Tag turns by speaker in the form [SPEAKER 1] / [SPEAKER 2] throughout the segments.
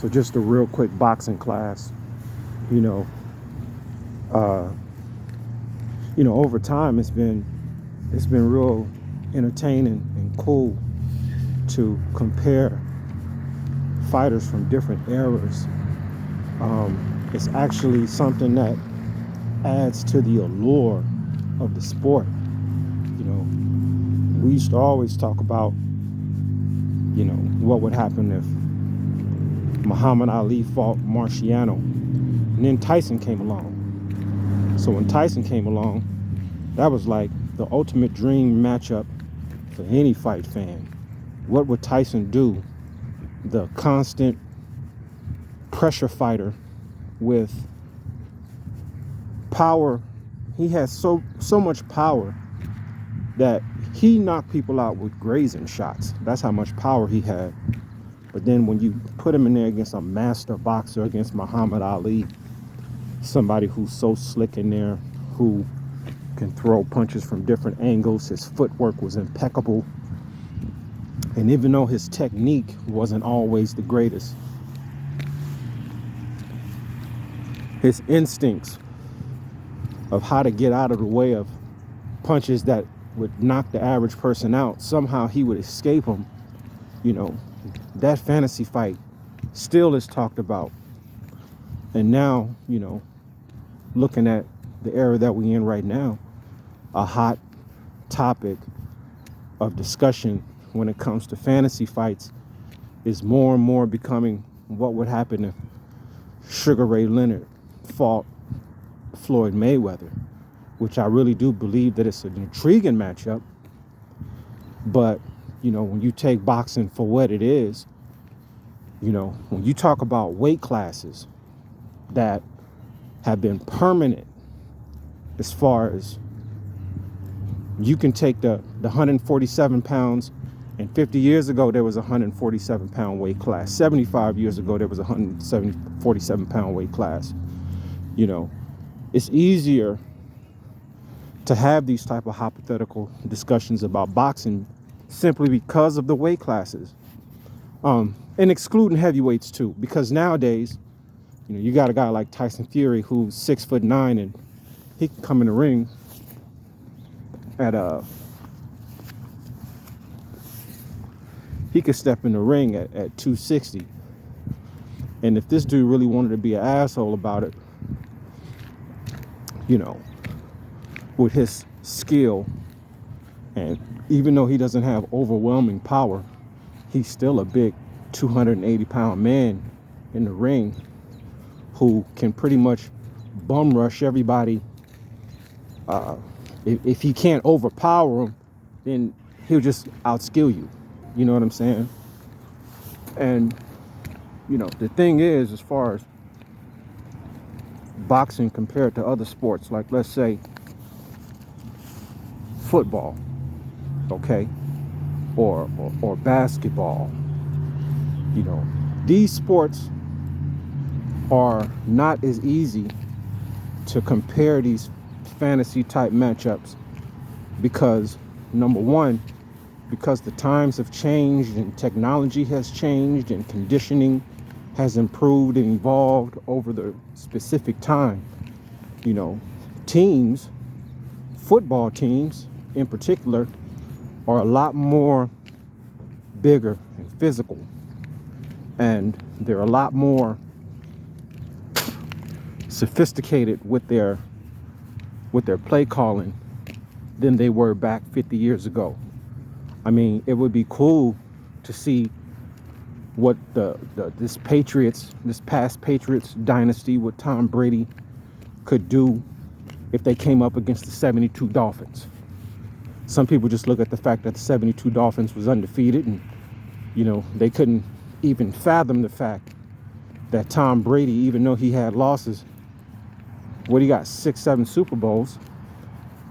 [SPEAKER 1] So just a real quick boxing class. You know, uh, over time it's been real entertaining and cool to compare fighters from different eras. It's actually something that adds to the allure of the sport. We used to always talk about, what would happen if Muhammad Ali fought Marciano, and then Tyson came along. So when Tyson came along, that was like the ultimate dream matchup for any fight fan. What would Tyson do? The constant pressure fighter with power. He has so much power that he knocked people out with grazing shots. That's how much power he had. But then when you put him in there against a master boxer, against Muhammad Ali, somebody who's so slick in there, who can throw punches from different angles, his footwork was impeccable. And even though his technique wasn't always the greatest, his instincts of how to get out of the way of punches that would knock the average person out, somehow he would escape them. That fantasy fight still is talked about. And now, looking at the era that we're in right now, a hot topic of discussion when it comes to fantasy fights is more and more becoming what would happen if Sugar Ray Leonard fought Floyd Mayweather, which I really do believe that it's an intriguing matchup. But, when you take boxing for what it is, when you talk about weight classes that have been permanent, as far as you can take the 147 pounds, and 50 years ago there was a 147 pound weight class. 75 years ago there was a 147 pound weight class. It's easier to have these type of hypothetical discussions about boxing simply because of the weight classes, and excluding heavyweights too, because nowadays, you got a guy like Tyson Fury who's 6'9", and he can come in the ring at he could step in the ring at 260. And if this dude really wanted to be an asshole about it, with his skill, and even though he doesn't have overwhelming power, he's still a big 280 pound man in the ring who can pretty much bum rush everybody. If he can't overpower him, then he'll just outskill you. You know what I'm saying? And, the thing is, as far as boxing compared to other sports, like let's say football, okay, or basketball, these sports are not as easy to compare these fantasy type matchups because, number one, because the times have changed and technology has changed and conditioning has improved and evolved over the specific time. Teams, football teams in particular, are a lot more bigger and physical, and they're a lot more sophisticated with their play calling than they were back 50 years ago. I mean, it would be cool to see what this past Patriots dynasty with Tom Brady could do if they came up against the 72 Dolphins. Some people just look at the fact that the 72 Dolphins was undefeated, and they couldn't even fathom the fact that Tom Brady, even though he had losses, he got 6-7 Super Bowls,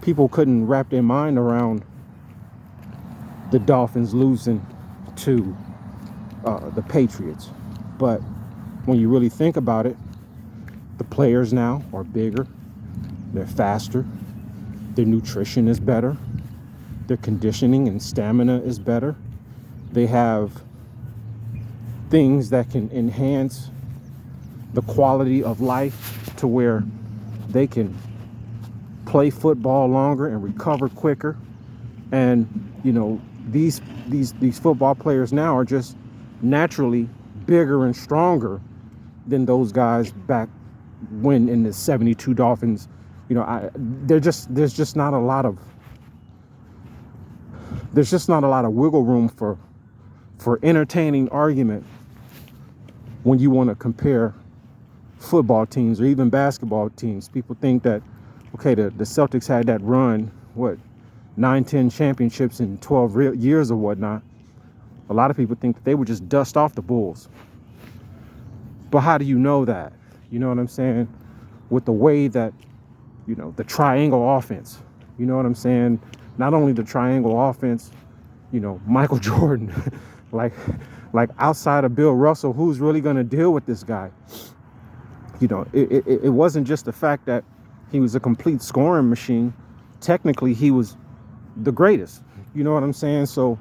[SPEAKER 1] people couldn't wrap their mind around the Dolphins losing to the Patriots. But when you really think about it, the players now are bigger, they're faster, their nutrition is better, their conditioning and stamina is better. They have things that can enhance the quality of life to where they can play football longer and recover quicker. And these football players now are just naturally bigger and stronger than those guys back when in the 72 Dolphins. There's just not a lot of wiggle room for entertaining argument when you want to compare football teams or even basketball teams. People think that, okay, the Celtics had that run, 9-10 championships in 12 years or whatnot. A lot of people think that they would just dust off the Bulls. But how do you know that? You know what I'm saying? With the way that, the triangle offense, you know what I'm saying? Not only the triangle offense, Michael Jordan, like outside of Bill Russell, who's really going to deal with this guy? It wasn't just the fact that he was a complete scoring machine. Technically, he was the greatest. You know what I'm saying? So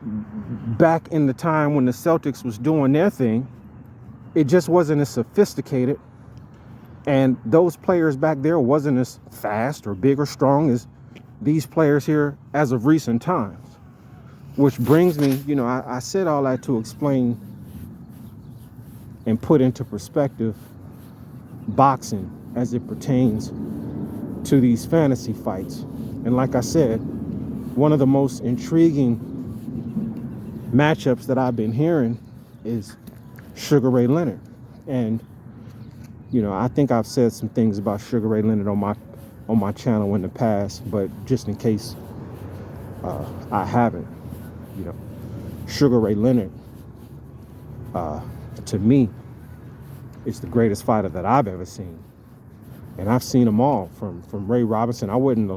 [SPEAKER 1] back in the time when the Celtics was doing their thing, it just wasn't as sophisticated. And those players back there wasn't as fast or big or strong as these players here as of recent times. Which brings me, I said all that to explain and put into perspective boxing as it pertains to these fantasy fights. And like I said, one of the most intriguing matchups that I've been hearing is Sugar Ray Leonard. And I think I've said some things about Sugar Ray Leonard on my channel in the past, but just in case I haven't, Sugar Ray Leonard, to me, is the greatest fighter that I've ever seen. And I've seen them all from Ray Robinson. I wasn't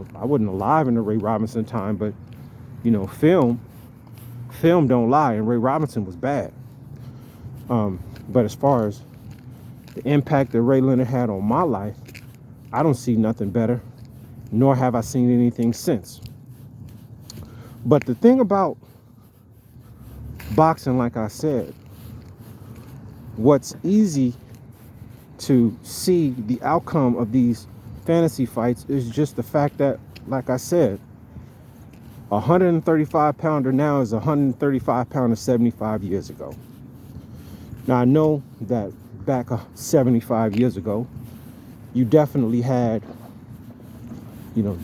[SPEAKER 1] alive in the Ray Robinson time, but film don't lie, and Ray Robinson was bad. But as far as the impact that Ray Leonard had on my life, I don't see nothing better, nor have I seen anything since. But the thing about boxing, like I said, what's easy to see the outcome of these fantasy fights is just the fact that, like I said, a 135 pounder now is a 135 pounder 75 years ago. Now I know that back 75 years ago, you definitely had,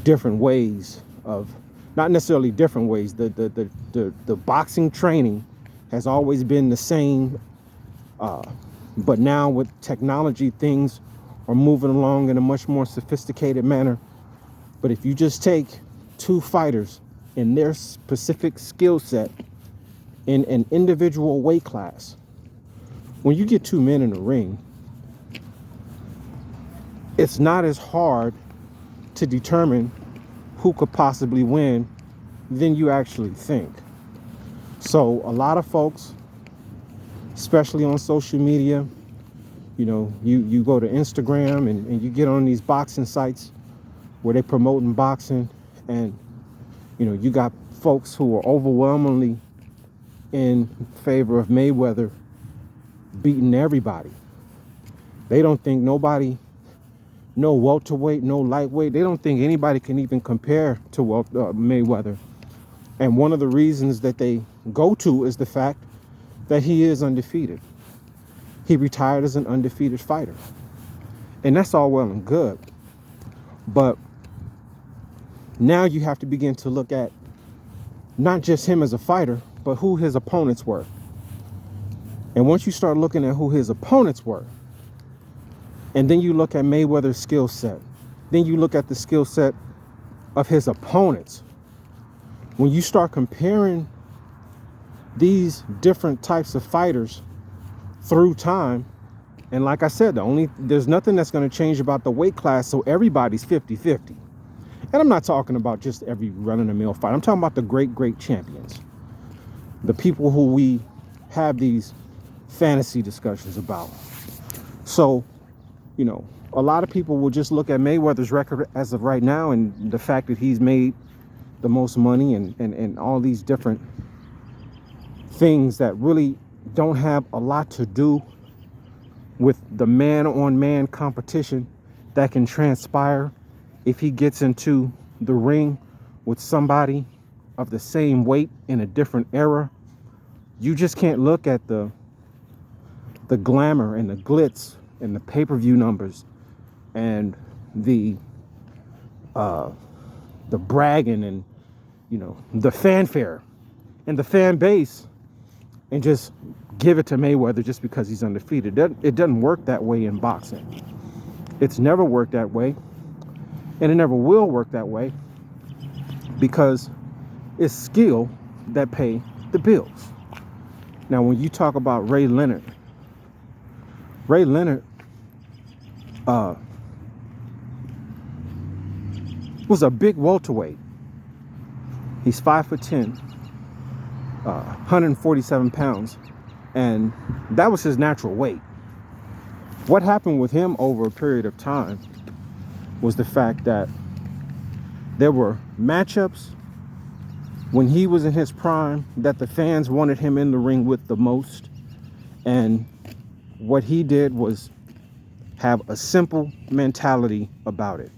[SPEAKER 1] different ways of, not necessarily different ways. The boxing training has always been the same. But now with technology, things are moving along in a much more sophisticated manner. But if you just take two fighters in their specific skill set in an individual weight class, when you get two men in a ring, it's not as hard to determine who could possibly win than you actually think. So a lot of folks, especially on social media, you go to Instagram and you get on these boxing sites where they're promoting boxing, and you got folks who are overwhelmingly in favor of Mayweather beating everybody. They don't think nobody, no welterweight, no lightweight, they don't think anybody can even compare to Mayweather. And one of the reasons that they go to is the fact that he is undefeated. He retired as an undefeated fighter. And that's all well and good. But now you have to begin to look at not just him as a fighter, but who his opponents were. And once you start looking at who his opponents were, and then you look at Mayweather's skill set, then you look at the skill set of his opponents, when you start comparing these different types of fighters through time, and like I said, there's nothing that's going to change about the weight class, so everybody's 50-50. And I'm not talking about just every run-of-the-mill fight. I'm talking about the great champions, the people who we have these fantasy discussions about. So, a lot of people will just look at Mayweather's record as of right now and the fact that he's made the most money and all these different things that really don't have a lot to do with the man-on-man competition that can transpire if he gets into the ring with somebody of the same weight in a different era. You just can't look at the glamour and the glitz and the pay-per-view numbers and the bragging and, you know, the fanfare and the fan base and just give it to Mayweather just because he's undefeated. It doesn't work that way in boxing. It's never worked that way, and it never will work that way, because it's skill that pay the bills. Now, when you talk about Ray Leonard was a big welterweight. He's 5'10", 147 pounds, and that was his natural weight. What happened with him over a period of time was the fact that there were matchups when he was in his prime that the fans wanted him in the ring with the most, and what he did was have a simple mentality about it.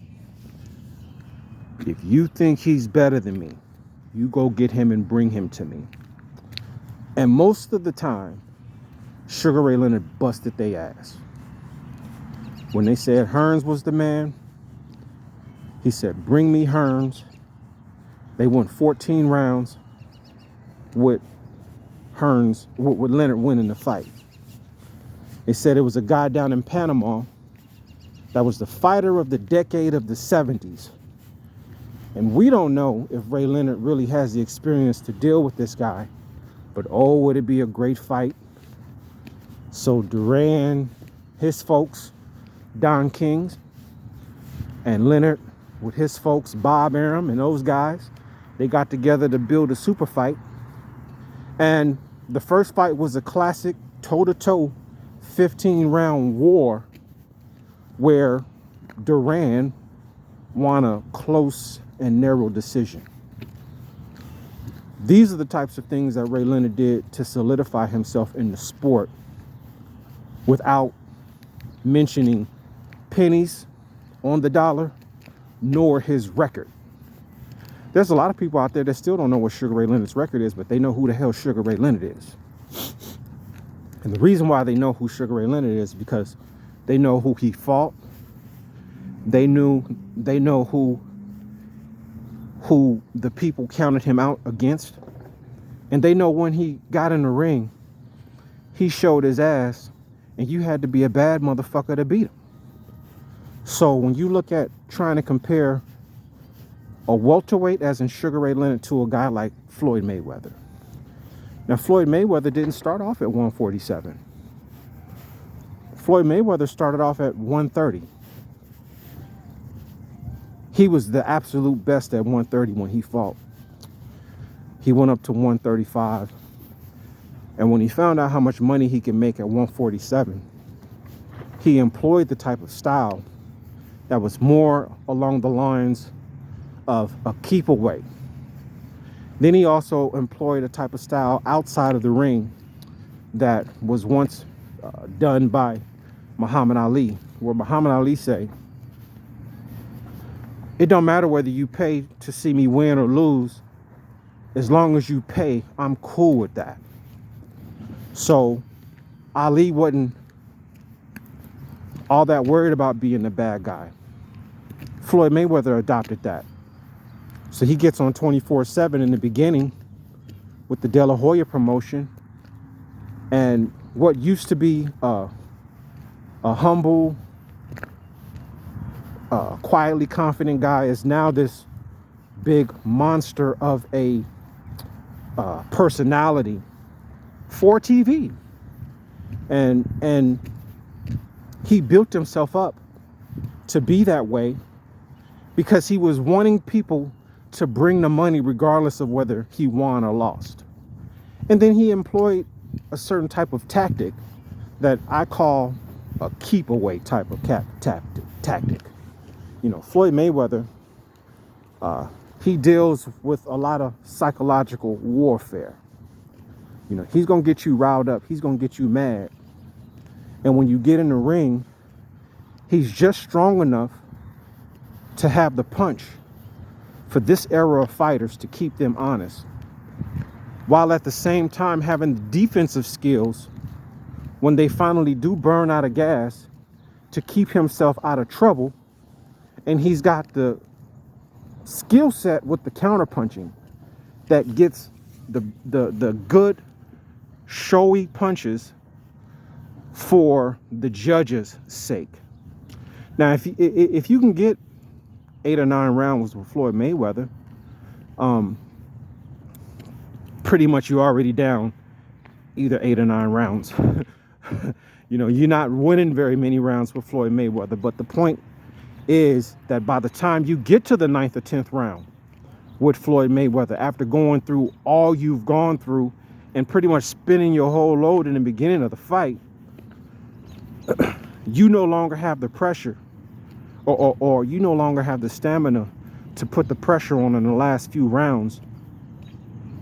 [SPEAKER 1] If you think he's better than me, you go get him and bring him to me. And most of the time, Sugar Ray Leonard busted their ass. When they said Hearns was the man, he said, bring me Hearns. They won 14 rounds with Hearns, with Leonard winning the fight. They said it was a guy down in Panama that was the fighter of the decade of the 70s. And we don't know if Ray Leonard really has the experience to deal with this guy. But oh, would it be a great fight. So Duran, his folks, Don Kings, and Leonard with his folks, Bob Arum and those guys, they got together to build a super fight. And the first fight was a classic toe-to-toe 15-round war where Duran won a close and narrow decision. These are the types of things that Ray Leonard did to solidify himself in the sport without mentioning pennies on the dollar nor his record. There's a lot of people out there that still don't know what Sugar Ray Leonard's record is, but they know who the hell Sugar Ray Leonard is. And the reason why they know who Sugar Ray Leonard is because they know who he fought. They know who the people counted him out against. And they know when he got in the ring, he showed his ass, and you had to be a bad motherfucker to beat him. So when you look at trying to compare a welterweight, as in Sugar Ray Leonard, to a guy like Floyd Mayweather. Now, Floyd Mayweather didn't start off at 147. Floyd Mayweather started off at 130. He was the absolute best at 130 when he fought. He went up to 135. And when he found out how much money he could make at 147, he employed the type of style that was more along the lines of a keep away. Then he also employed a type of style outside of the ring that was once done by Muhammad Ali, where Muhammad Ali say, it don't matter whether you pay to see me win or lose, as long as you pay, I'm cool with that. So Ali wasn't all that worried about being the bad guy. Floyd Mayweather adopted that. So he gets on 24/7 in the beginning with the De La Hoya promotion. And what used to be a humble, quietly confident guy is now this big monster of a personality for TV. And he built himself up to be that way because he was wanting people to bring the money regardless of whether he won or lost. And then he employed a certain type of tactic that I call a keep away type of tactic. You know, Floyd Mayweather, he deals with a lot of psychological warfare. You know, he's going to get you riled up. He's going to get you mad. And when you get in the ring, he's just strong enough to have the punch for this era of fighters to keep them honest, while at the same time having the defensive skills when they finally do burn out of gas to keep himself out of trouble. And he's got the skill set with the counterpunching that gets the good, showy punches for the judges' sake. Now, if you can get 8 or 9 rounds with Floyd Mayweather, pretty much you're already down either 8 or 9 rounds. You know, you're not winning very many rounds with Floyd Mayweather. But the point is that by the time you get to the 9th or 10th round with Floyd Mayweather, after going through all you've gone through and pretty much spinning your whole load in the beginning of the fight, you no longer have the pressure or you no longer have the stamina to put the pressure on in the last few rounds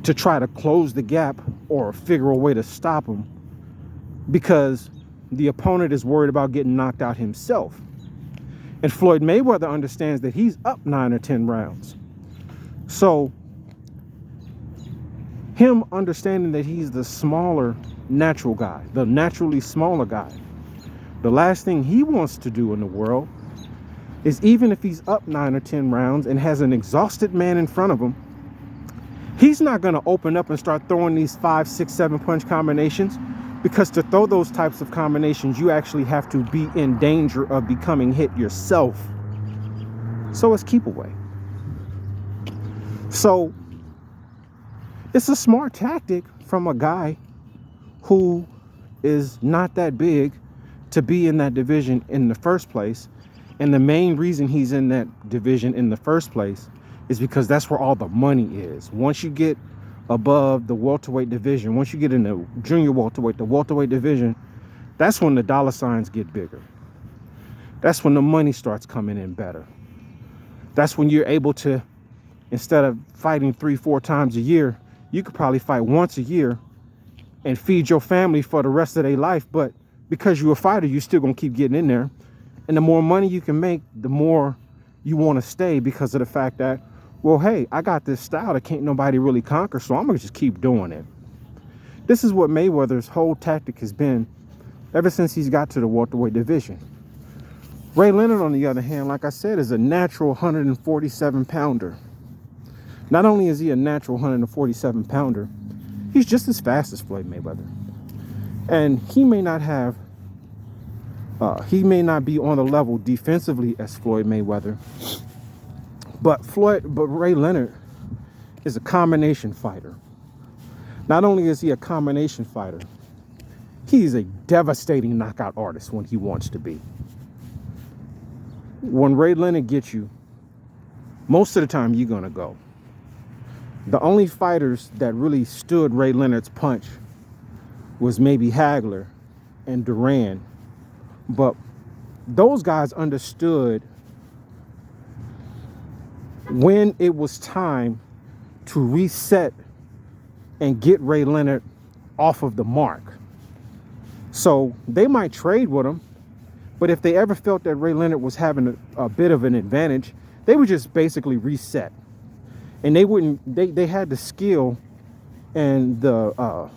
[SPEAKER 1] to try to close the gap or figure a way to stop him, because the opponent is worried about getting knocked out himself. And Floyd Mayweather understands that he's up 9 or 10 rounds. So him understanding that he's the smaller natural guy, the naturally smaller guy, the last thing he wants to do in the world is, even if he's up 9 or 10 rounds and has an exhausted man in front of him, he's not going to open up and start throwing these 5, 6, 7 punch combinations, because to throw those types of combinations, you actually have to be in danger of becoming hit yourself. So it's keep away. So it's a smart tactic from a guy who is not that big to be in that division in the first place. And the main reason he's in that division in the first place is because that's where all the money is. Once you get above the welterweight division, once you get in the junior welterweight, the welterweight division, that's when the dollar signs get bigger. That's when the money starts coming in better. That's when you're able to, instead of fighting 3-4 times a year, you could probably fight once a year and feed your family for the rest of their life. But because you're a fighter, you're still going to keep getting in there. And the more money you can make, the more you want to stay, because of the fact that, well, hey, I got this style that can't nobody really conquer, so I'm going to just keep doing it. This is what Mayweather's whole tactic has been ever since he's got to the welterweight division. Ray Leonard, on the other hand, like I said, is a natural 147-pounder. Not only is he a natural 147-pounder, he's just as fast as Floyd Mayweather. And he may not be on the level defensively as Floyd Mayweather, but Ray Leonard is a combination fighter. Not only is he a combination fighter, he's a devastating knockout artist when he wants to be. When Ray Leonard gets you, most of the time you're gonna go. The only fighters that really stood Ray Leonard's punch was maybe Hagler and Duran. But those guys understood when it was time to reset and get Ray Leonard off of the mark. So they might trade with him, but if they ever felt that Ray Leonard was having a bit of an advantage, they would just basically reset. And they had the skill and the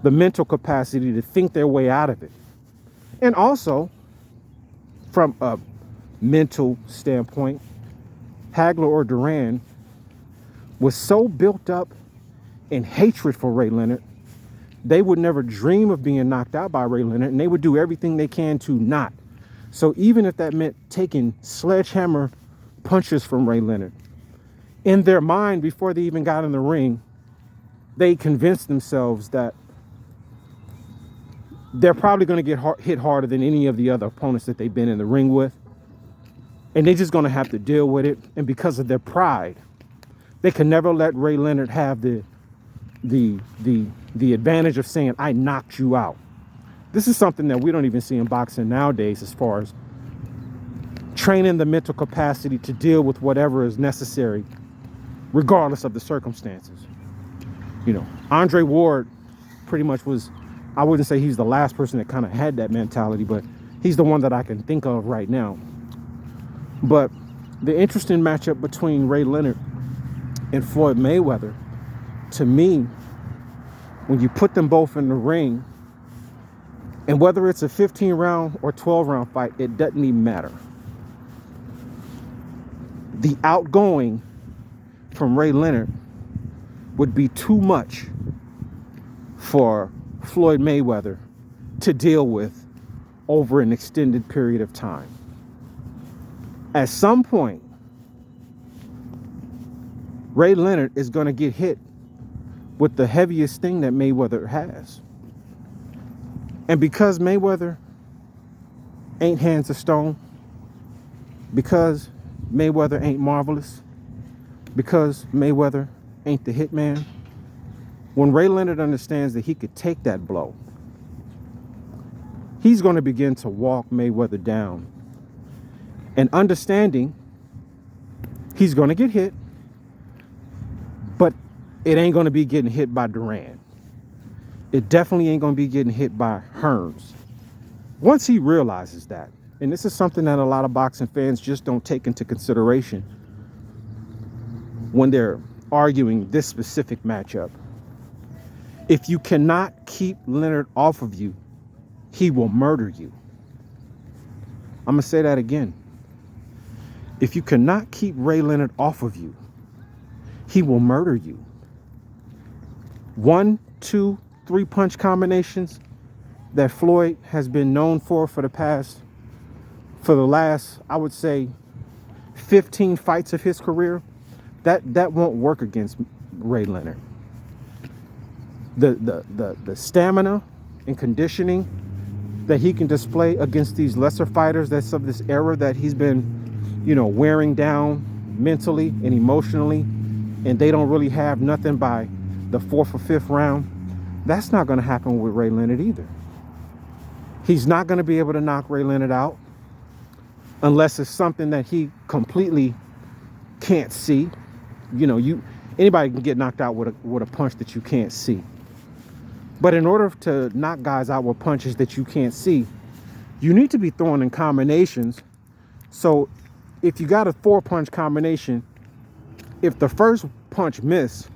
[SPEAKER 1] mental capacity to think their way out of it. And also, from a mental standpoint, Hagler or Duran was so built up in hatred for Ray Leonard, they would never dream of being knocked out by Ray Leonard, and they would do everything they can to not. So even if that meant taking sledgehammer punches from Ray Leonard, in their mind, before they even got in the ring, they convinced themselves that they're probably going to get hit harder than any of the other opponents that they've been in the ring with. And they're just going to have to deal with it. And because of their pride, they can never let Ray Leonard have the advantage of saying, I knocked you out. This is something that we don't even see in boxing nowadays, as far as training the mental capacity to deal with whatever is necessary, regardless of the circumstances. You know, Andre Ward pretty much was, I wouldn't say he's the last person that kind of had that mentality, but he's the one that I can think of right now. But the interesting matchup between Ray Leonard and Floyd Mayweather, to me, when you put them both in the ring, and whether it's a 15-round or 12-round fight, it doesn't even matter. The outgoing from Ray Leonard would be too much for Floyd Mayweather to deal with over an extended period of time. At some point, Ray Leonard is going to get hit with the heaviest thing that Mayweather has. And because Mayweather ain't hands of stone, because Mayweather ain't marvelous, because Mayweather ain't the hitman, when Ray Leonard understands that he could take that blow, he's going to begin to walk Mayweather down. And understanding he's going to get hit, but it ain't going to be getting hit by Duran. It definitely ain't going to be getting hit by Hearns. Once he realizes that, and this is something that a lot of boxing fans just don't take into consideration when they're arguing this specific matchup. If you cannot keep Leonard off of you, he will murder you. I'm going to say that again. If you cannot keep Ray Leonard off of you, he will murder you. 1, 2, 3 punch combinations that Floyd has been known for the last, I would say, 15 fights of his career, that won't work against Ray Leonard. The stamina and conditioning that he can display against these lesser fighters that's of this era that he's been, wearing down mentally and emotionally, and they don't really have nothing by the 4th or 5th round, that's not going to happen with Ray Leonard either. He's not going to be able to knock Ray Leonard out unless it's something that he completely can't see. Anybody can get knocked out with a punch that you can't see. But in order to knock guys out with punches that you can't see, you need to be throwing in combinations. So if you got a 4-punch combination, if the first punch missed,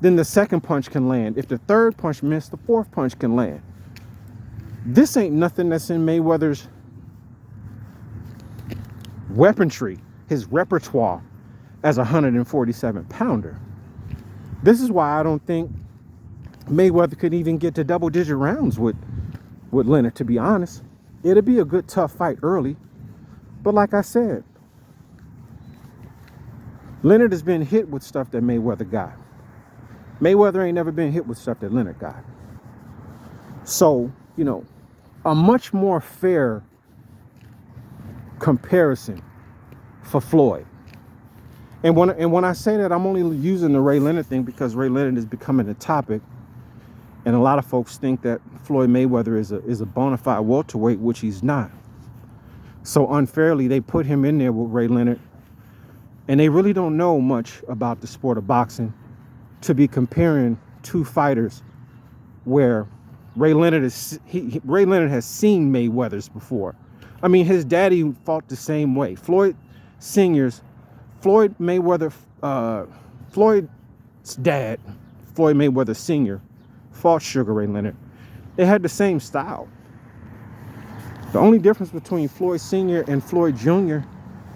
[SPEAKER 1] then the second punch can land. If the third punch missed, the 4th punch can land. This ain't nothing that's in Mayweather's weaponry, his repertoire as a 147-pounder. This is why I don't think Mayweather could even get to double-digit rounds with Leonard, to be honest. It'll be a good, tough fight early. But like I said, Leonard has been hit with stuff that Mayweather got. Mayweather ain't never been hit with stuff that Leonard got. So, a much more fair comparison for Floyd. And when I say that, I'm only using the Ray Leonard thing because Ray Leonard is becoming a topic. And a lot of folks think that Floyd Mayweather is a bona fide welterweight, which he's not. So unfairly, they put him in there with Ray Leonard. And they really don't know much about the sport of boxing to be comparing two fighters where Ray Leonard has seen Mayweather's before. I mean, his daddy fought the same way. Floyd's dad, Floyd Mayweather Sr., fought Sugar Ray Leonard. They had the same style. The only difference between Floyd Sr. and Floyd Jr.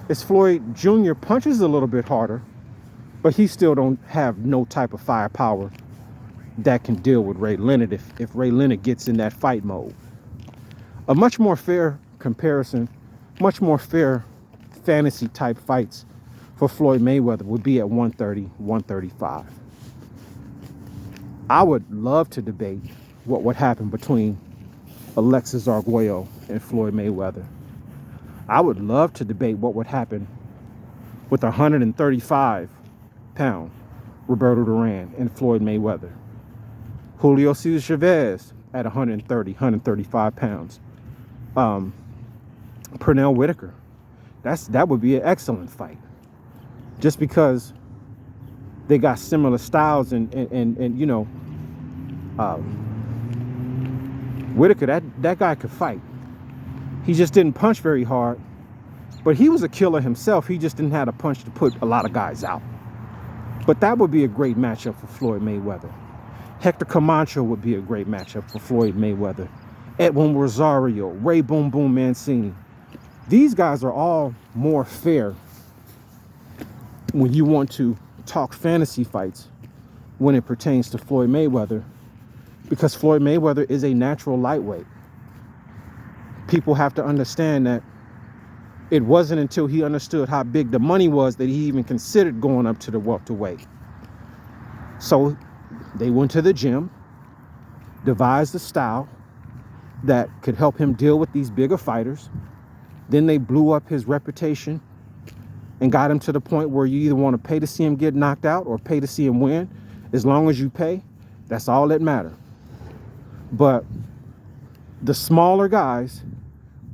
[SPEAKER 1] is Floyd Jr. punches a little bit harder, but he still don't have no type of firepower that can deal with Ray Leonard if Ray Leonard gets in that fight mode. A much more fair comparison, much more fair fantasy type fights for Floyd Mayweather would be at 130, 135. I would love to debate what would happen between Alexis Arguello and Floyd Mayweather. I would love to debate what would happen with 135-pound Roberto Duran and Floyd Mayweather. Julio Cesar Chavez at 130, 135 pounds. Pernell Whitaker. That would be an excellent fight. Just because they got similar styles and Whitaker, that guy could fight. He just didn't punch very hard, but he was a killer himself. He just didn't have a punch to put a lot of guys out. But that would be a great matchup for Floyd Mayweather. Hector Camacho would be a great matchup for Floyd Mayweather. Edwin Rosario, Ray Boom Boom Mancini. These guys are all more fair when you want to talk fantasy fights when it pertains to Floyd Mayweather, because Floyd Mayweather is a natural lightweight. People have to understand that it wasn't until he understood how big the money was that he even considered going up to the welterweight. So they went to the gym, devised a style that could help him deal with these bigger fighters. Then they blew up his reputation and got him to the point where you either want to pay to see him get knocked out or pay to see him win. As long as you pay, that's all that matters. But the smaller guys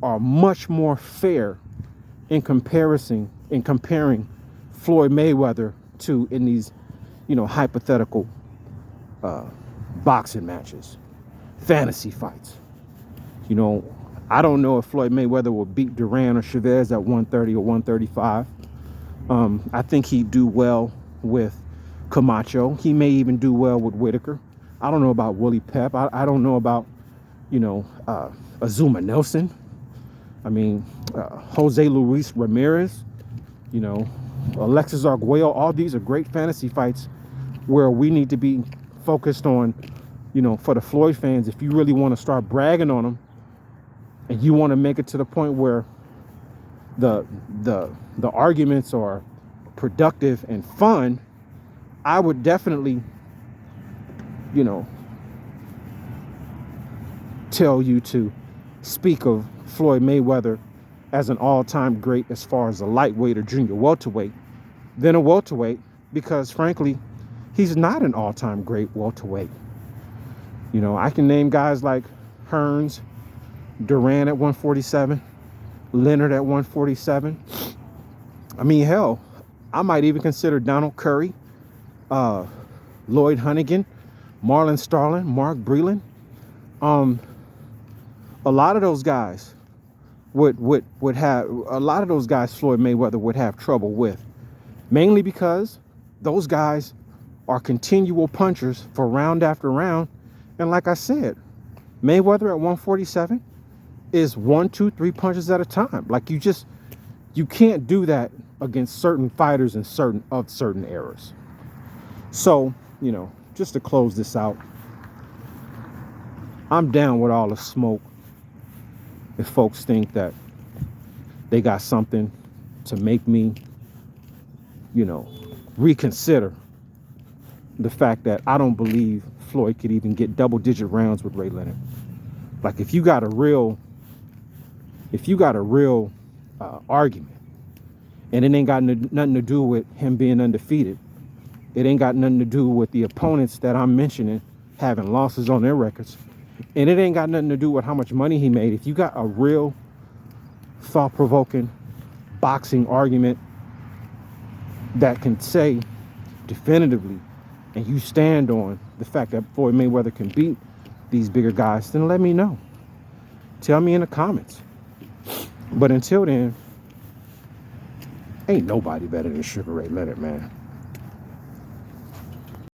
[SPEAKER 1] are much more fair in comparing Floyd Mayweather to in these, hypothetical boxing matches, fantasy fights. I don't know if Floyd Mayweather will beat Duran or Chavez at 130 or 135. I think he'd do well with Camacho. He may even do well with Whitaker. I don't know about Willie Pep. I don't know about, Azuma Nelson. Jose Luis Ramirez, Alexis Arguello. All these are great fantasy fights where we need to be focused on, for the Floyd fans, if you really want to start bragging on them and you want to make it to the point where the arguments are productive and fun, I would definitely, tell you to speak of Floyd Mayweather as an all-time great as far as a lightweight or junior welterweight than a welterweight, because frankly, he's not an all-time great welterweight. I can name guys like Hearns, Duran at 147, Leonard at 147. Hell, I might even consider Donald Curry, Lloyd Hunnigan, Marlon Starling, Mark Breland. A lot of those guys would have Floyd Mayweather would have trouble with, mainly because those guys are continual punchers for round after round. And like I said, Mayweather at 147 is 1, 2, 3 punches at a time. Like you can't do that against certain fighters in certain eras. So, just to close this out, I'm down with all the smoke if folks think that they got something to make me, reconsider the fact that I don't believe Floyd could even get double-digit rounds with Ray Leonard. Like, if you got a real argument, and it ain't got nothing to do with him being undefeated, it ain't got nothing to do with the opponents that I'm mentioning having losses on their records, and it ain't got nothing to do with how much money he made. If you got a real thought-provoking boxing argument that can say definitively, and you stand on the fact that Floyd Mayweather can beat these bigger guys, then let me know. Tell me in the comments. But until then, ain't nobody better than Sugar Ray Leonard, man.